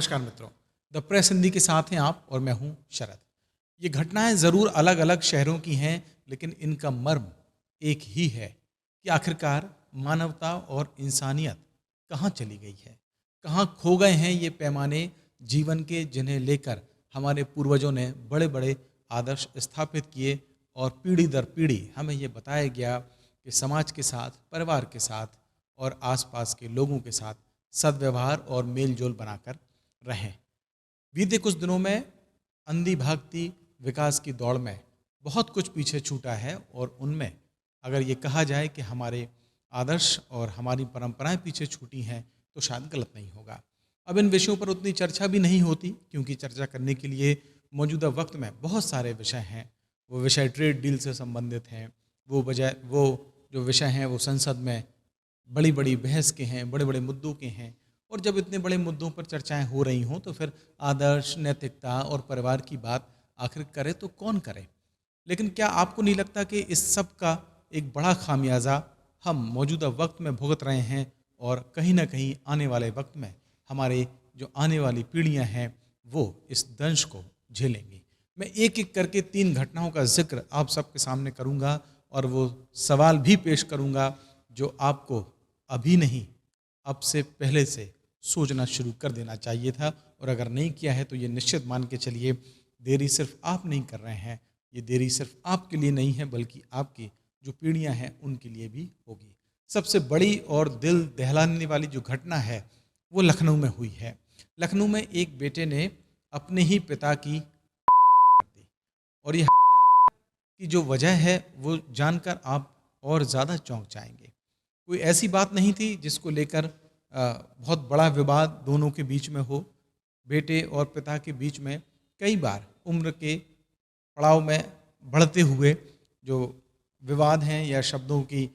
नमस्कार मित्रों, the press Hindi के साथ हैं आप और मैं हूं शरद। ये घटनाएं ज़रूर अलग अलग शहरों की हैं, लेकिन इनका मर्म एक ही है कि आखिरकार मानवता और इंसानियत कहाँ चली गई है, कहाँ खो गए हैं ये पैमाने जीवन के, जिन्हें लेकर हमारे पूर्वजों ने बड़े बड़े आदर्श स्थापित किए और पीढ़ी दर पीढ़ी हमें ये बताया गया कि समाज के साथ, परिवार के साथ और आसपास के लोगों के साथ सद्व्यवहार और मेल जोल बनाकर रहें। बीते कुछ दिनों में अंधी भागती विकास की दौड़ में बहुत कुछ पीछे छूटा है और उनमें अगर ये कहा जाए कि हमारे आदर्श और हमारी परंपराएं पीछे छूटी हैं तो शायद गलत नहीं होगा। अब इन विषयों पर उतनी चर्चा भी नहीं होती, क्योंकि चर्चा करने के लिए मौजूदा वक्त में बहुत सारे विषय हैं। वो विषय ट्रेड डील से संबंधित हैं, वो जो विषय हैं वो संसद में बड़ी बड़ी बहस के हैं, बड़े बड़े मुद्दों के हैं। और जब इतने बड़े मुद्दों पर चर्चाएं हो रही हों तो फिर आदर्श, नैतिकता और परिवार की बात आखिर करे तो कौन करे। लेकिन क्या आपको नहीं लगता कि इस सब का एक बड़ा खामियाजा हम मौजूदा वक्त में भुगत रहे हैं और कहीं ना कहीं आने वाले वक्त में हमारे जो आने वाली पीढ़ियां हैं वो इस दंश को झेलेंगी। मैं एक एक करके 3 घटनाओं का जिक्र आप सबके सामने करूंगा और वो सवाल भी पेश करूंगा जो आपको अभी नहीं, अब से पहले से सोचना शुरू कर देना चाहिए था। और अगर नहीं किया है तो ये निश्चित मान के चलिए, देरी सिर्फ आप नहीं कर रहे हैं, ये देरी सिर्फ आपके लिए नहीं है बल्कि आपकी जो पीढ़ियां हैं उनके लिए भी होगी। सबसे बड़ी और दिल दहलाने वाली जो घटना है वो लखनऊ में हुई है। लखनऊ में एक बेटे ने अपने ही पिता की कर दी और ये हत्या की जो वजह है वो जानकर आप और ज़्यादा चौंक जाएंगे। कोई ऐसी बात नहीं थी जिसको लेकर बहुत बड़ा विवाद दोनों के बीच में हो। बेटे और पिता के बीच में कई बार उम्र के पड़ाव में बढ़ते हुए जो विवाद हैं या शब्दों की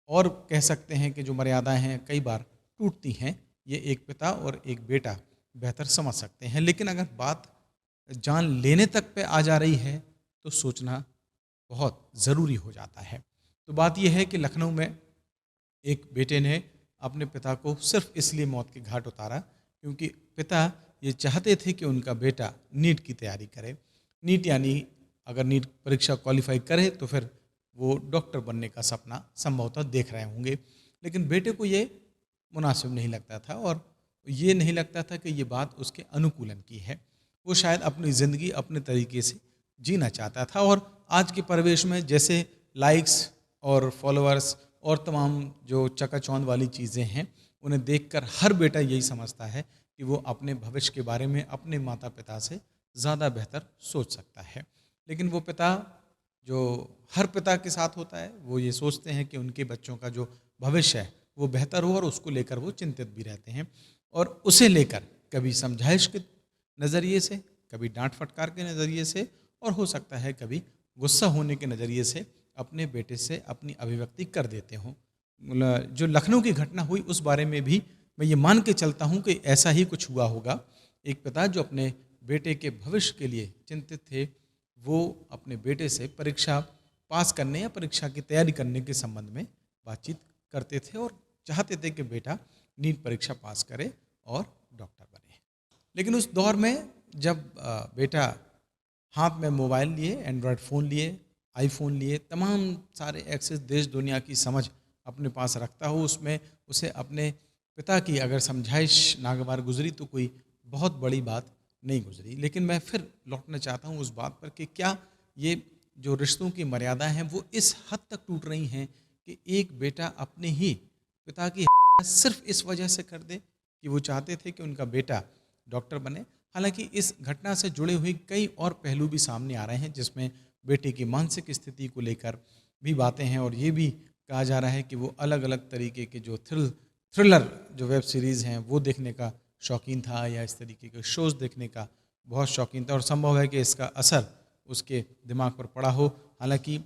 और कह सकते हैं कि जो मर्यादाएं हैं कई बार टूटती हैं। ये एक पिता और एक बेटा बेहतर समझ सकते हैं, लेकिन अगर बात जान लेने तक पे आ जा रही है तो सोचना बहुत ज़रूरी हो जाता है। तो बात यह है कि लखनऊ में एक बेटे ने अपने पिता को सिर्फ इसलिए मौत के घाट उतारा क्योंकि पिता ये चाहते थे कि उनका बेटा नीट की तैयारी करे। नीट यानी अगर नीट परीक्षा क्वालिफाई करे तो फिर वो डॉक्टर बनने का सपना संभवतः देख रहे होंगे। लेकिन बेटे को ये मुनासिब नहीं लगता था और ये नहीं लगता था कि ये बात उसके अनुकूलन की है। वो शायद अपनी ज़िंदगी अपने तरीके से जीना चाहता था और आज के परिवेश में जैसे लाइक्स और फॉलोअर्स और तमाम जो चकाचौंध वाली चीज़ें हैं उन्हें देखकर हर बेटा यही समझता है कि वो अपने भविष्य के बारे में अपने माता पिता से ज़्यादा बेहतर सोच सकता है। लेकिन वो पिता जो हर पिता के साथ होता है, वो ये सोचते हैं कि उनके बच्चों का जो भविष्य है वो बेहतर हो और उसको लेकर वो चिंतित भी रहते हैं और उसे लेकर कभी समझाइश के नज़रिए से, कभी डांट फटकार के नज़रिए से और हो सकता है कभी गुस्सा होने के नज़रिए से अपने बेटे से अपनी अभिव्यक्ति कर देते हों। जो लखनऊ की घटना हुई उस बारे में भी मैं ये मान के चलता हूँ कि ऐसा ही कुछ हुआ होगा। एक पिता जो अपने बेटे के भविष्य के लिए चिंतित थे, वो अपने बेटे से परीक्षा पास करने या परीक्षा की तैयारी करने के संबंध में बातचीत करते थे और चाहते थे कि बेटा नीट परीक्षा पास करे और डॉक्टर बने। लेकिन उस दौर में जब बेटा हाथ में मोबाइल लिए, एंड्रॉयड फ़ोन लिए, आईफोन लिए, तमाम सारे एक्सेस, देश दुनिया की समझ अपने पास रखता हो, उसमें उसे अपने पिता की अगर समझाइश नागवार गुजरी तो कोई बहुत बड़ी बात नहीं गुजरी। लेकिन मैं फिर लौटना चाहता हूँ उस बात पर कि क्या ये जो रिश्तों की मर्यादाएं हैं वो इस हद तक टूट रही हैं कि एक बेटा अपने ही पिता की हत्या सिर्फ इस वजह से कर दे कि वो चाहते थे कि उनका बेटा डॉक्टर बने। हालांकि इस घटना से जुड़े हुए कई और पहलू भी सामने आ रहे हैं जिसमें बेटे की मानसिक स्थिति को लेकर भी बातें हैं और ये भी कहा जा रहा है कि वो अलग अलग तरीके के जो थ्रिलर जो वेब सीरीज़ हैं वो देखने का शौकीन था या इस तरीके के शोज़ देखने का बहुत शौकीन था और संभव है कि इसका असर उसके दिमाग पर पड़ा हो। हालांकि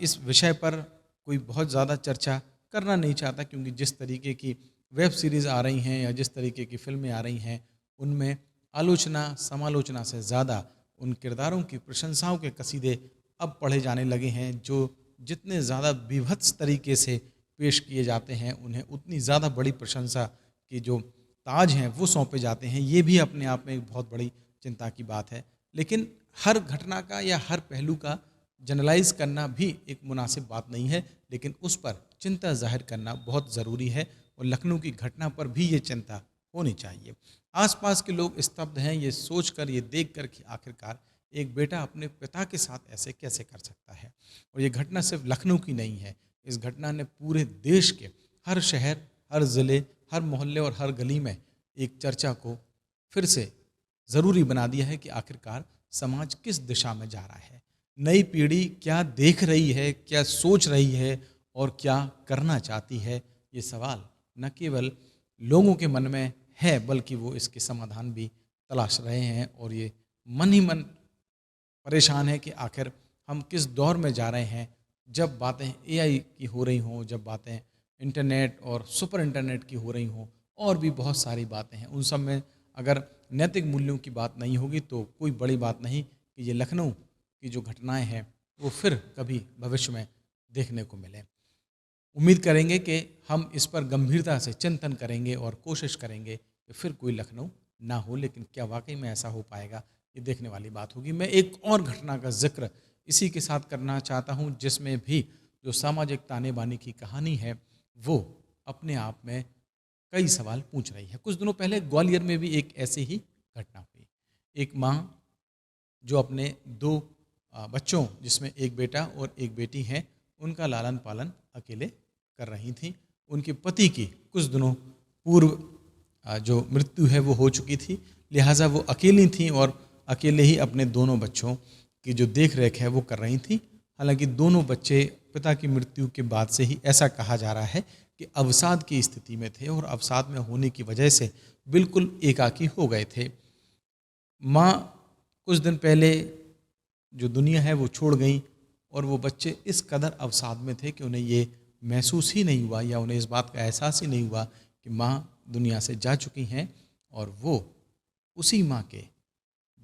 इस विषय पर कोई बहुत ज़्यादा चर्चा करना नहीं चाहता क्योंकि जिस तरीके की वेब सीरीज़ आ रही हैं या जिस तरीके की फिल्में आ रही हैं उनमें आलोचना समालोचना से ज़्यादा उन किरदारों की प्रशंसाओं के कसीदे अब पढ़े जाने लगे हैं जो जितने ज़्यादा विभत्स तरीके से पेश किए जाते हैं उन्हें उतनी ज़्यादा बड़ी प्रशंसा की जो ताज हैं वो सौंपे जाते हैं, ये भी अपने आप में एक बहुत बड़ी चिंता की बात है। लेकिन हर घटना का या हर पहलू का जनरलाइज करना भी एक मुनासिब बात नहीं है, लेकिन उस पर चिंता जाहिर करना बहुत ज़रूरी है और लखनऊ की घटना पर भी ये चिंता होनी चाहिए। आसपास के लोग स्तब्ध हैं ये सोचकर, ये देखकर कि आखिरकार एक बेटा अपने पिता के साथ ऐसे कैसे कर सकता है। और ये घटना सिर्फ लखनऊ की नहीं है, इस घटना ने पूरे देश के हर शहर, हर ज़िले, हर मोहल्ले और हर गली में एक चर्चा को फिर से ज़रूरी बना दिया है कि आखिरकार समाज किस दिशा में जा रहा है, नई पीढ़ी क्या देख रही है, क्या सोच रही है और क्या करना चाहती है। ये सवाल न केवल लोगों के मन में है बल्कि वो इसके समाधान भी तलाश रहे हैं। और ये मन ही मन परेशान है कि आखिर हम किस दौर में जा रहे हैं, जब बातें एआई की हो रही हों, जब बातें इंटरनेट और सुपर इंटरनेट की हो रही हों, और भी बहुत सारी बातें हैं। उन सब में अगर नैतिक मूल्यों की बात नहीं होगी तो कोई बड़ी बात नहीं कि ये लखनऊ की जो घटनाएं हैं वो फिर कभी भविष्य में देखने को मिले। उम्मीद करेंगे कि हम इस पर गंभीरता से चिंतन करेंगे और कोशिश करेंगे कि फिर कोई लखनऊ ना हो, लेकिन क्या वाकई में ऐसा हो पाएगा, ये देखने वाली बात होगी। मैं एक और घटना का जिक्र इसी के साथ करना चाहता हूँ, जिसमें भी जो सामाजिक ताने बाने की कहानी है वो अपने आप में कई सवाल पूछ रही है। कुछ दिनों पहले ग्वालियर में भी एक ऐसी ही घटना हुई। एक माँ जो अपने 2 बच्चों, जिसमें एक बेटा और एक बेटी हैं, उनका लालन पालन अकेले कर रही थी। उनके पति की कुछ दिनों पूर्व जो मृत्यु है वो हो चुकी थी, लिहाजा वो अकेली थी और अकेले ही अपने दोनों बच्चों की जो देख रेख है वो कर रही थी। हालांकि दोनों बच्चे पिता की मृत्यु के बाद से ही ऐसा कहा जा रहा है कि अवसाद की स्थिति में थे और अवसाद में होने की वजह से बिल्कुल एकाकी हो गए थे। माँ कुछ दिन पहले जो दुनिया है वो छोड़ गई और वो बच्चे इस कदर अवसाद में थे कि उन्हें ये महसूस ही नहीं हुआ या उन्हें इस बात का एहसास ही नहीं हुआ कि माँ दुनिया से जा चुकी हैं, और वो उसी माँ के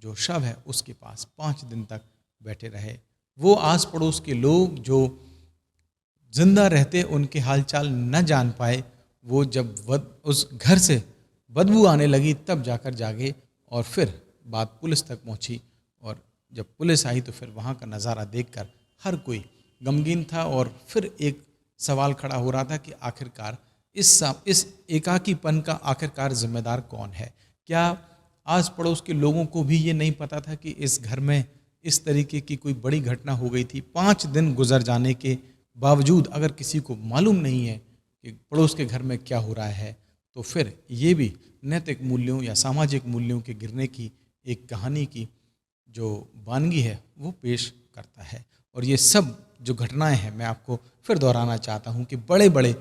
जो शव है उसके पास 5 दिन तक बैठे रहे। वो आस पड़ोस के लोग जो जिंदा रहते उनके हालचाल न जान पाए, वो जब उस घर से बदबू आने लगी तब जाकर जागे और फिर बात पुलिस तक पहुंची। और जब पुलिस आई तो फिर वहाँ का नज़ारा देखकर हर कोई गमगीन था और फिर एक सवाल खड़ा हो रहा था कि आखिरकार इस एकाकीपन का आखिरकार जिम्मेदार कौन है। क्या आस पड़ोस के लोगों को भी ये नहीं पता था कि इस घर में इस तरीके की कोई बड़ी घटना हो गई थी? 5 दिन गुजर जाने के बावजूद अगर किसी को मालूम नहीं है कि पड़ोस के घर में क्या हो रहा है, तो फिर ये भी नैतिक मूल्यों या सामाजिक मूल्यों के गिरने की एक कहानी की जो वानगी है वो पेश करता है। और ये सब जो घटनाएं हैं, मैं आपको फिर दोहराना चाहता हूँ कि बड़े बड़े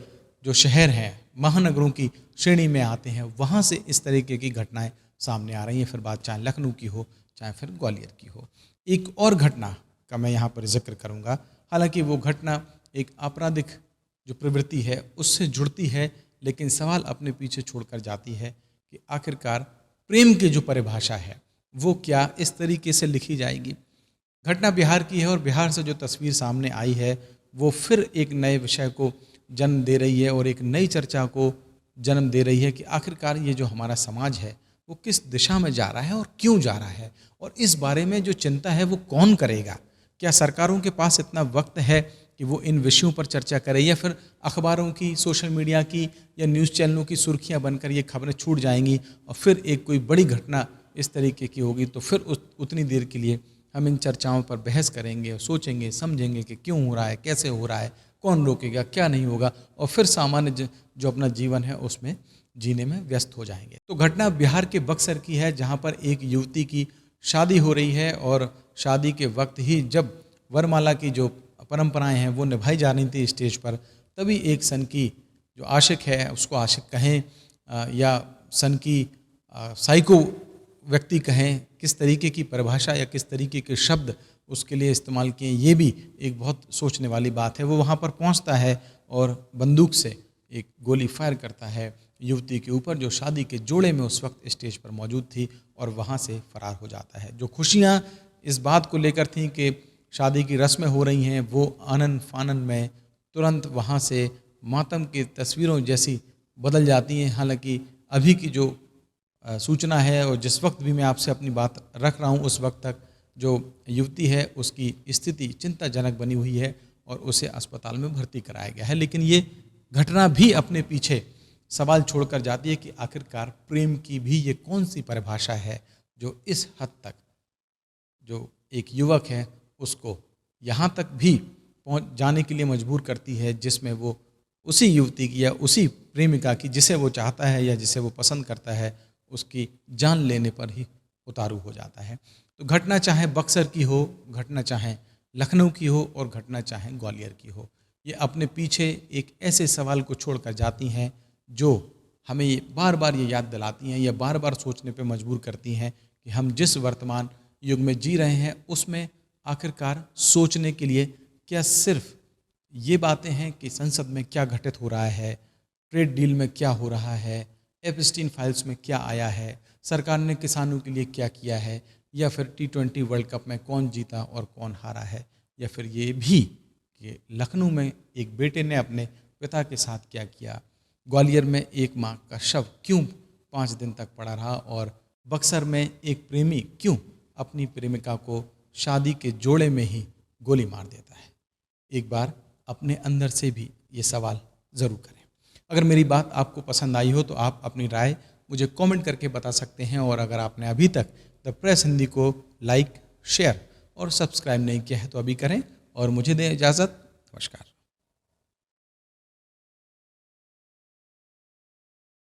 जो शहर हैं, महानगरों की श्रेणी में आते हैं, वहाँ से इस तरीके की घटनाएं सामने आ रही हैं, फिर बात चाहे लखनऊ की हो चाहे फिर ग्वालियर की हो। एक और घटना का मैं यहाँ पर जिक्र करूँगा, हालांकि वो घटना एक आपराधिक जो प्रवृत्ति है उससे जुड़ती है, लेकिन सवाल अपने पीछे छोड़कर जाती है कि आखिरकार प्रेम की जो परिभाषा है वो क्या इस तरीके से लिखी जाएगी। घटना बिहार की है और बिहार से जो तस्वीर सामने आई है वो फिर एक नए विषय को जन्म दे रही है और एक नई चर्चा को जन्म दे रही है कि आखिरकार ये जो हमारा समाज है वो किस दिशा में जा रहा है और क्यों जा रहा है, और इस बारे में जो चिंता है वो कौन करेगा। क्या सरकारों के पास इतना वक्त है कि वो इन विषयों पर चर्चा करें, या फिर अखबारों की, सोशल मीडिया की या न्यूज़ चैनलों की सुर्खियां बनकर ये खबरें छूट जाएंगी और फिर एक कोई बड़ी घटना इस तरीके की होगी तो फिर उतनी देर के लिए हम इन चर्चाओं पर बहस करेंगे और सोचेंगे समझेंगे कि क्यों हो रहा है, कैसे हो रहा है, कौन रोकेगा, क्या नहीं होगा, और फिर सामान्य जो अपना जीवन है उसमें जीने में व्यस्त हो जाएंगे। तो घटना बिहार के बक्सर की है, जहाँ पर एक युवती की शादी हो रही है और शादी के वक्त ही जब वरमाला की जो परंपराएं हैं वो निभाई जा रही थी स्टेज पर, तभी एक सन की जो आशिक है, उसको आशिक कहें या सन की साइको व्यक्ति कहें, किस तरीके की परिभाषा या किस तरीके के शब्द उसके लिए इस्तेमाल किए, ये भी एक बहुत सोचने वाली बात है। वो वहाँ पर पहुँचता है और बंदूक से एक गोली फायर करता है युवती के ऊपर जो शादी के जोड़े में उस वक्त स्टेज पर मौजूद थी, और वहाँ से फरार हो जाता है। जो खुशियाँ इस बात को लेकर थीं कि शादी की रस्में हो रही हैं, वो आनन फानन में तुरंत वहाँ से मातम की तस्वीरों जैसी बदल जाती हैं। हालांकि अभी की जो सूचना है और जिस वक्त भी मैं आपसे अपनी बात रख रहा हूँ उस वक्त तक जो युवती है उसकी स्थिति चिंताजनक बनी हुई है और उसे अस्पताल में भर्ती कराया गया है। लेकिन ये घटना भी अपने पीछे सवाल छोड़कर जाती है कि आखिरकार प्रेम की भी ये कौन सी परिभाषा है जो इस हद तक जो एक युवक है उसको यहाँ तक भी पहुँच जाने के लिए मजबूर करती है, जिसमें वो उसी युवती की या उसी प्रेमिका की जिसे वो चाहता है या जिसे वो पसंद करता है उसकी जान लेने पर ही उतारू हो जाता है। तो घटना चाहे बक्सर की हो, घटना चाहे लखनऊ की हो और घटना चाहे ग्वालियर की हो, ये अपने पीछे एक ऐसे सवाल को छोड़कर जाती हैं जो हमें बार बार ये याद दिलाती हैं या बार बार सोचने पे मजबूर करती हैं कि हम जिस वर्तमान युग में जी रहे हैं उसमें आखिरकार सोचने के लिए क्या सिर्फ ये बातें हैं कि संसद में क्या घटित हो रहा है, ट्रेड डील में क्या हो रहा है, एपस्टीन फाइल्स में क्या आया है, सरकार ने किसानों के लिए क्या किया है, या फिर T20 वर्ल्ड कप में कौन जीता और कौन हारा है, या फिर ये भी कि लखनऊ में एक बेटे ने अपने पिता के साथ क्या किया, ग्वालियर में एक माँ का शव क्यों 5 दिन तक पड़ा रहा और बक्सर में एक प्रेमी क्यों अपनी प्रेमिका को शादी के जोड़े में ही गोली मार देता है। एक बार अपने अंदर से भी ये सवाल ज़रूर करें। अगर मेरी बात आपको पसंद आई हो तो आप अपनी राय मुझे कमेंट करके बता सकते हैं, और अगर आपने अभी तक द प्रेस हिंदी को लाइक, शेयर और सब्सक्राइब नहीं किया है तो अभी करें और मुझे दें इजाज़त। नमस्कार।